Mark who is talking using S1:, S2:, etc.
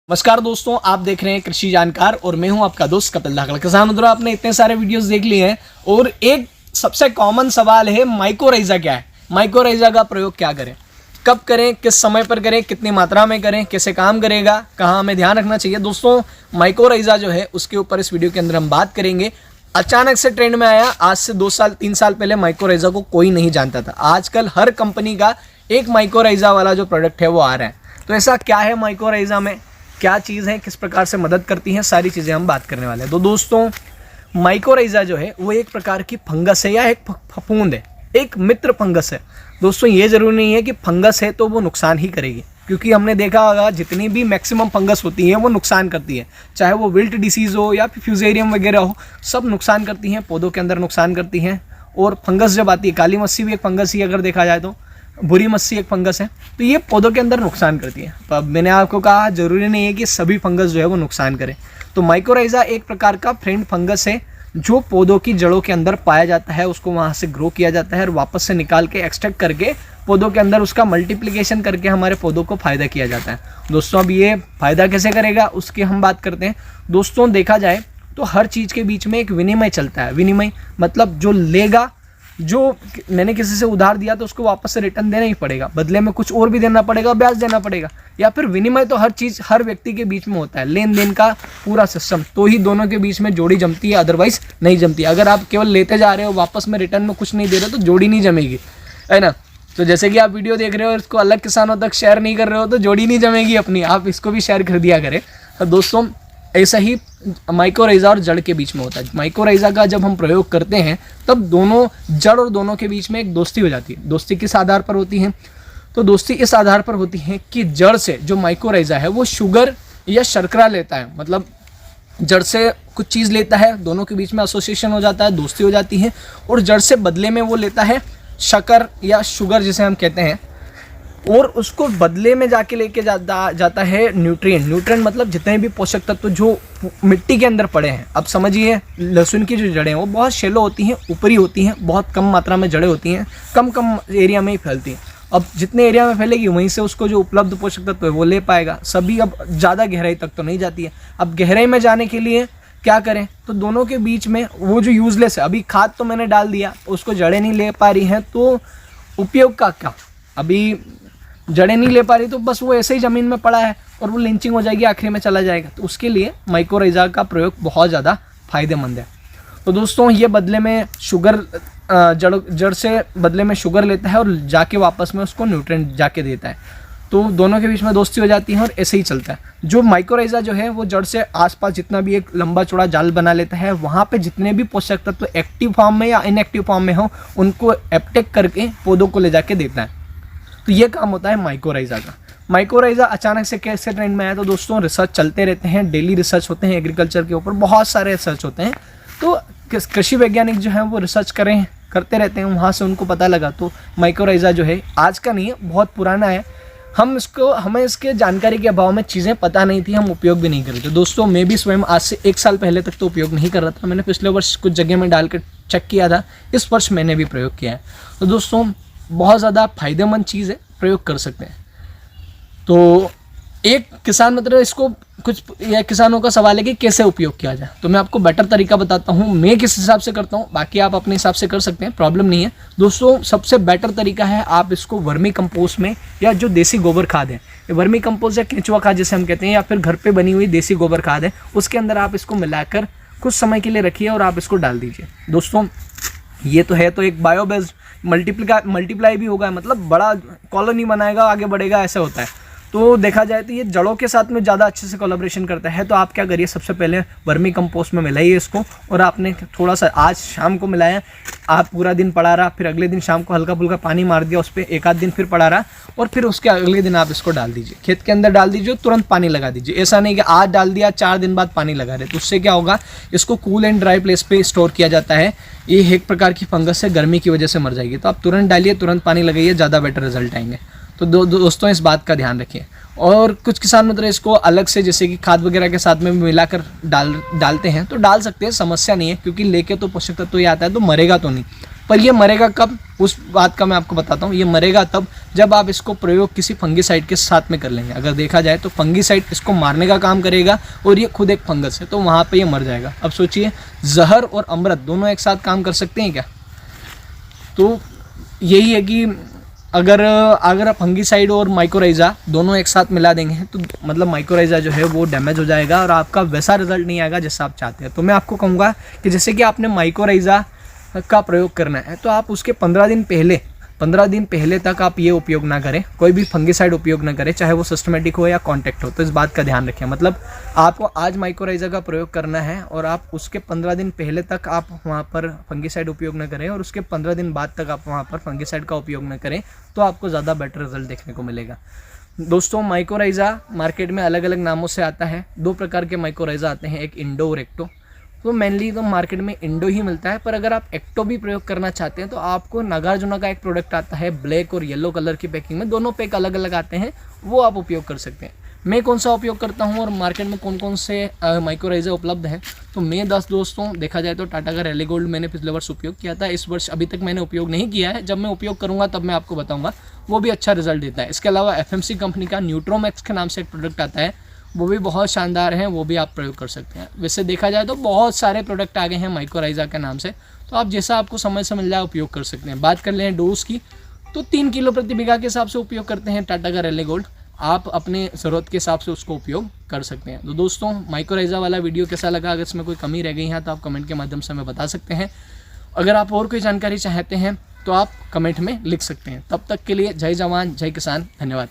S1: नमस्कार दोस्तों, आप देख रहे हैं कृषि जानकार और मैं हूं आपका दोस्त कपिल धाकड़। किसान मित्रों, आपने इतने सारे वीडियोस देख लिए हैं और एक सबसे कॉमन सवाल है माइकोराइजा क्या है। माइकोराइजा का प्रयोग क्या करें, कब करें, किस समय पर करें, कितनी मात्रा में करें, कैसे काम करेगा, कहाँ हमें ध्यान रखना चाहिए। दोस्तों, माइकोराइजा जो है उसके ऊपर इस वीडियो के अंदर हम बात करेंगे। अचानक से ट्रेंड में आया, आज से 2 साल 3 साल पहले माइकोराइजा को कोई नहीं जानता था। आजकल हर कंपनी का एक माइकोराइजा वाला जो प्रोडक्ट है वो आ रहा है। तो ऐसा क्या है माइकोराइजा में, क्या चीज़ है, किस प्रकार से मदद करती हैं, सारी चीज़ें हम बात करने वाले हैं। तो दोस्तों, माइकोराइजा जो है वो एक प्रकार की फंगस है या एक फफूंद है, एक मित्र फंगस है। दोस्तों, ये ज़रूरी नहीं है कि फंगस है तो वो नुकसान ही करेगी, क्योंकि हमने देखा होगा जितनी भी मैक्सिमम फंगस होती हैं वो नुकसान करती है। चाहे वो विल्ट डिसीज़ हो या फिर फ्यूजेरियम वगैरह हो, सब नुकसान करती हैं, पौधों के अंदर नुकसान करती हैं। और फंगस जब आती है, काली मस्सी भी एक फंगस ही अगर देखा जाए तो, बुरी मस्सी एक फंगस है, तो ये पौधों के अंदर नुकसान करती है। तो अब मैंने आपको कहा जरूरी नहीं है कि सभी फंगस जो है वो नुकसान करें। तो माइकोराइजा एक प्रकार का फ्रेंड फंगस है जो पौधों की जड़ों के अंदर पाया जाता है, उसको वहाँ से ग्रो किया जाता है और वापस से निकाल के एक्सट्रैक्ट करके पौधों के अंदर उसका मल्टीप्लिकेशन करके हमारे पौधों को फ़ायदा किया जाता है। दोस्तों, अब ये फ़ायदा कैसे करेगा उसकी हम बात करते हैं। दोस्तों, देखा जाए तो हर चीज़ के बीच में एक विनिमय चलता है। विनिमय मतलब जो लेगा, जो मैंने किसी से उधार दिया तो उसको वापस से रिटर्न देना ही पड़ेगा, बदले में कुछ और भी देना पड़ेगा, ब्याज देना पड़ेगा। या फिर विनिमय तो हर चीज़ हर व्यक्ति के बीच में होता है, लेन देन का पूरा सिस्टम, तो ही दोनों के बीच में जोड़ी जमती है, अदरवाइज नहीं जमती। अगर आप केवल लेते जा रहे हो, वापस में रिटर्न में कुछ नहीं दे रहे तो जोड़ी नहीं जमेगी, है ना। तो जैसे कि आप वीडियो देख रहे हो, इसको अलग किसानों तक शेयर नहीं कर रहे हो तो जोड़ी नहीं जमेगी अपनी, आप इसको भी शेयर कर दिया करें। तो दोस्तों, ऐसा ही माइकोराइजा और जड़ के बीच में होता है। माइकोराइजा का जब हम प्रयोग करते हैं तब दोनों जड़ और दोनों के बीच में एक दोस्ती हो जाती है। दोस्ती किस आधार पर होती है? तो दोस्ती इस आधार पर होती है कि जड़ से जो माइकोराइजा है वो शुगर या शर्करा लेता है, मतलब जड़ से कुछ चीज़ लेता है, दोनों के बीच में एसोसिएशन हो जाता है, दोस्ती हो जाती है। और जड़ से बदले में वो लेता है शक्कर या शुगर जिसे हम कहते हैं, और उसको बदले में जाके लेके जाता है न्यूट्रिएंट मतलब जितने भी पोषक तत्व जो मिट्टी के अंदर पड़े हैं। अब समझिए, लहसुन की जो जड़ें हैं वो बहुत शैलो होती हैं, ऊपरी होती हैं, बहुत कम मात्रा में जड़ें होती हैं, कम एरिया में ही फैलती हैं। अब जितने एरिया में फैलेगी वहीं से उसको जो उपलब्ध पोषक तत्व है वो ले पाएगा। सभी अब ज़्यादा गहराई तक तो नहीं जाती है। अब गहराई में जाने के लिए क्या करें, तो दोनों के बीच में वो जो यूजलेस है, अभी खाद तो मैंने डाल दिया, उसको जड़ें नहीं ले पा रही हैं, तो उपयोग का क्या? अभी जड़ें नहीं ले पा रही तो बस वो ऐसे ही ज़मीन में पड़ा है और वो लिंचिंग हो जाएगी, आखिरी में चला जाएगा। तो उसके लिए माइकोराइजा का प्रयोग बहुत ज़्यादा फायदेमंद है। तो दोस्तों, ये बदले में शुगर जड़ से बदले में शुगर लेता है और जाके वापस में उसको न्यूट्रिएंट जाके देता है, तो दोनों के बीच में दोस्ती हो जाती है और ऐसे ही चलता है। जो माइकोराइजा जो है वो जड़ से आसपास जितना भी एक लंबा चौड़ा जाल बना लेता है, वहाँ पे जितने भी पोषक तत्व एक्टिव फॉर्म में या इनएक्टिव फॉर्म में हो उनको अपटेक करके पौधों को ले जाके देता है। तो ये काम होता है माइकोराइजा का। माइकोराइजा अचानक से कैसे ट्रेंड में आया? तो दोस्तों, रिसर्च चलते रहते हैं, डेली रिसर्च होते हैं एग्रीकल्चर के ऊपर, बहुत सारे रिसर्च होते हैं। तो कृषि वैज्ञानिक जो है वो रिसर्च करते रहते हैं, वहाँ से उनको पता लगा। तो माइकोराइजा जो है आज का नहीं है, बहुत पुराना है। हमें इसके जानकारी के अभाव में चीज़ें पता नहीं थी, हम उपयोग भी नहीं कर रहे थे। दोस्तों, मैं भी स्वयं आज से 1 साल पहले तक तो उपयोग नहीं कर रहा था। मैंने पिछले वर्ष कुछ जगह में डाल कर चेक किया था, इस वर्ष मैंने भी प्रयोग किया है। तो दोस्तों, बहुत ज़्यादा फायदेमंद चीज़ है, प्रयोग कर सकते हैं। तो एक किसान मतलब इसको कुछ या किसानों का सवाल है कि कैसे उपयोग किया जाए, तो मैं आपको बेटर तरीका बताता हूँ, मैं किस हिसाब से करता हूँ, बाकी आप अपने हिसाब से कर सकते हैं, प्रॉब्लम नहीं है। दोस्तों, सबसे बेटर तरीका है आप इसको वर्मी कंपोस्ट में, या जो देसी गोबर खाद है, वर्मी कंपोस्ट या केंचुआ खाद जिसे हम कहते हैं, या फिर घर पे बनी हुई देसी गोबर खाद है, उसके अंदर आप इसको मिलाकर कुछ समय के लिए रखिए और आप इसको डाल दीजिए। दोस्तों, ये तो है तो एक बायोबेस्ड मल्टीप्लाई भी होगा, मतलब बड़ा कॉलोनी बनाएगा, आगे बढ़ेगा, ऐसा होता है। तो देखा जाए तो ये जड़ों के साथ में ज़्यादा अच्छे से कोलैबोरेशन करता है। तो आप क्या करिए, सबसे पहले वर्मी कंपोस्ट में मिलाइए इसको, और आपने थोड़ा सा आज शाम को मिलाया, आप पूरा दिन पड़ा रहा, फिर अगले दिन शाम को हल्का फुल्का पानी मार दिया उस पर, 1 आध दिन फिर पड़ा रहा, और फिर उसके अगले दिन आप इसको डाल दीजिए, खेत के अंदर डाल दीजिए, तुरंत पानी लगा दीजिए। ऐसा नहीं कि आज डाल दिया 4 दिन बाद पानी लगा रहे, तो उससे क्या होगा, इसको कूल एंड ड्राई प्लेस पे स्टोर किया जाता है। ये एक प्रकार की फंगस है, गर्मी की वजह से मर जाएगी। तो आप तुरंत डालिए, तुरंत पानी लगाइए, ज़्यादा बेटर रिजल्ट आएंगे। तो दोस्तों, इस बात का ध्यान रखिए। और कुछ किसान मतलब इसको अलग से जैसे कि खाद वगैरह के साथ में मिलाकर डालते हैं, तो डाल सकते हैं, समस्या नहीं है, क्योंकि लेके तो पोषक तत्व ही आता है, तो मरेगा तो नहीं। पर ये मरेगा कब, उस बात का मैं आपको बताता हूँ। ये मरेगा तब जब आप इसको प्रयोग किसी फंगिसाइड के साथ में कर लेंगे। अगर देखा जाए तो फंगिसाइड इसको मारने का काम करेगा और ये खुद एक फंगस है, तो वहाँ पे ये मर जाएगा। अब सोचिए, जहर और अमृत दोनों एक साथ काम कर सकते हैं क्या? तो यही है कि अगर आप फंगिसाइड और माइकोराइज़ा दोनों एक साथ मिला देंगे तो मतलब माइकोराइज़ा जो है वो डैमेज हो जाएगा और आपका वैसा रिजल्ट नहीं आएगा जैसा आप चाहते हैं। तो मैं आपको कहूँगा कि जैसे कि आपने माइकोराइज़ा का प्रयोग करना है तो आप उसके 15 दिन पहले तक आप ये उपयोग ना करें, कोई भी फंगिसाइड उपयोग ना करें, चाहे वो सिस्टमेटिक हो या कॉन्टैक्ट हो। तो इस बात का ध्यान रखें, मतलब आपको आज माइकोराइज़ा का प्रयोग करना है और आप उसके 15 दिन पहले तक आप वहाँ पर फंगिसाइड उपयोग ना करें और उसके 15 दिन बाद तक आप वहाँ पर फंगिसाइड का उपयोग ना करें, तो आपको ज़्यादा बेटर रिजल्ट देखने को मिलेगा। दोस्तों, माइकोराइज़ा मार्केट में अलग अलग नामों से आता है। 2 प्रकार के माइकोराइज़ा आते हैं, एक इंडो और एक्टो। तो मेनली तो मार्केट में इंडो ही मिलता है, पर अगर आप एक्टो भी प्रयोग करना चाहते हैं तो आपको नागार्जुना का एक प्रोडक्ट आता है ब्लैक और येलो कलर की पैकिंग में, दोनों पैक अलग अलग आते हैं, वो आप उपयोग कर सकते हैं। मैं कौन सा उपयोग करता हूँ और मार्केट में कौन कौन से माइकोराइज़ा उपलब्ध है, तो मैं दोस्तों देखा जाए तो टाटा का रैली गोल्ड मैंने पिछले वर्ष उपयोग किया था। इस वर्ष अभी तक मैंने उपयोग नहीं किया है, जब मैं उपयोग करूँगा तब मैं आपको बताऊँगा, वो भी अच्छा रिजल्ट देता है। इसके अलावा FMC कंपनी का न्यूट्रोमैक्स के नाम से एक प्रोडक्ट आता है, वो भी बहुत शानदार हैं, वो भी आप प्रयोग कर सकते हैं। वैसे देखा जाए तो बहुत सारे प्रोडक्ट आ गए हैं माइकोराइज़ा के नाम से, तो आप जैसा आपको समझ से मिल जाए उपयोग कर सकते हैं। बात कर लें डोज की, तो 3 किलो प्रति बीघा के हिसाब से उपयोग करते हैं टाटा का रैली गोल्ड। आप अपने ज़रूरत के हिसाब से उसको उपयोग कर सकते हैं। तो दोस्तों, माइकोराइज़ा वाला वीडियो कैसा लगा? अगर इसमें कोई कमी रह गई है तो आप कमेंट के माध्यम से हमें बता सकते हैं। अगर आप और कोई जानकारी चाहते हैं तो आप कमेंट में लिख सकते हैं। तब तक के लिए जय जवान जय किसान, धन्यवाद।